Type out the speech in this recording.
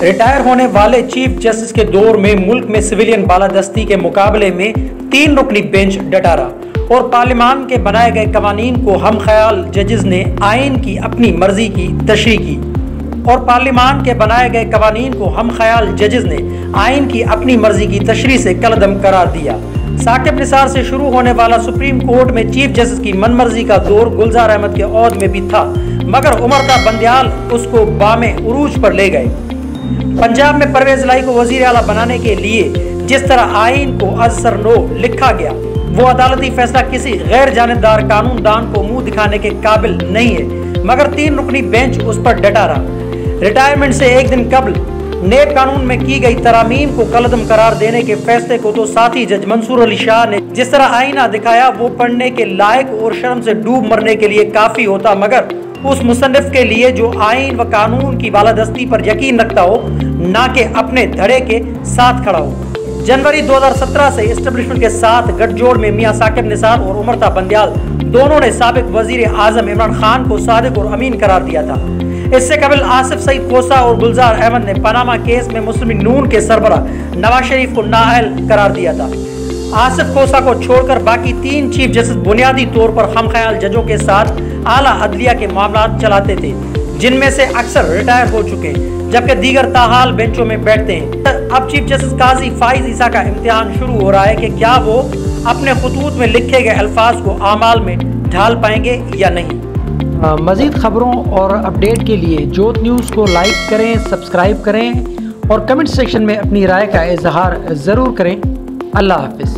Retire ہونے والے chief justice کے دور میں ملک میں سویلین بالادستی کے مقابلے میں 3 رکنی بینچ ڈٹا رہا اور پارلیمان کے بنائے گئے قوانین کو ہم خیال ججز نے آئین کی اپنی مرضی کی تشریح کی سے کالعدم قرار دیا۔ ثاقب نثار سے شروع ہونے والا سپریم کورٹ میں چیف جسٹس کی من مرضی کا دور گلزار احمد کے عہد میں بھی تھا، مگر امرتا بندیال اس کو بام عروج پر لے گئے۔ پنجاب میں پرویز الہی کو وزیر اعلیٰ بنانے کے لیے جس طرح آئین کو از سر نو لکھا گیا، وہ عدالتی فیصلہ کسی غیر جانبدار قانون دان کو منہ دکھانے کے قابل نہیں ہے، مگر 3 رکنی بینچ اس پر ڈٹا رہا۔ ریٹائرمنٹ سے ایک دن قبل نیب قانون میں کی گئی ترامیم کو کالعدم قرار دینے کے فیصلے کو تو ساتھی جج منصور علی شاہ نے جس طرح آئینہ دکھایا وہ پڑھنے کے لائق اور شرم سے ڈوب مرنے کے لیے کافی ہوتا، مگر اس مصنف کے لیے جو آئین و قانون کی بالادستی پر یقین رکھتا ہو، نہ کہ اپنے دھڑے کے ساتھ کھڑا ہو۔ جنوری 2017 سے اسٹیبلشمنٹ کے ساتھ گٹھ جوڑ میں میاں ثاقب نثار اور امرتا بندیال دونوں نے سابق وزیر اعظم عمران خان کو صادق اور امین قرار دیا تھا۔ اس سے قبل آصف سعید کوسہ اور گلزار احمد نے پاناما کیس میں مسلم نون کے سربراہ نواز شریف کو نااہل قرار دیا تھا۔ آصف کوسہ کو چھوڑ کر باقی 3 چیف جسٹس بنیادی طور پر ہم خیال ججوں کے ساتھ اعلیٰ عدلیہ کے معاملات چلاتے تھے، جن میں سے اکثر ریٹائر ہو چکے ہیں، جبکہ دیگر تاحال بینچوں میں بیٹھتے ہیں۔ اب چیف جسٹس قاضی فائز عیسیٰ کا امتحان شروع ہو رہا ہے کہ کیا وہ اپنے خطوط میں لکھے گئے الفاظ کو اعمال میں ڈھال پائیں گے یا نہیں۔ مزید خبروں اور اپڈیٹ کے لیے جوت نیوز کو لائک کریں، سبسکرائب کریں اور کمنٹ سیکشن میں اپنی رائے کا اظہار ضرور کریں۔ اللہ حافظ۔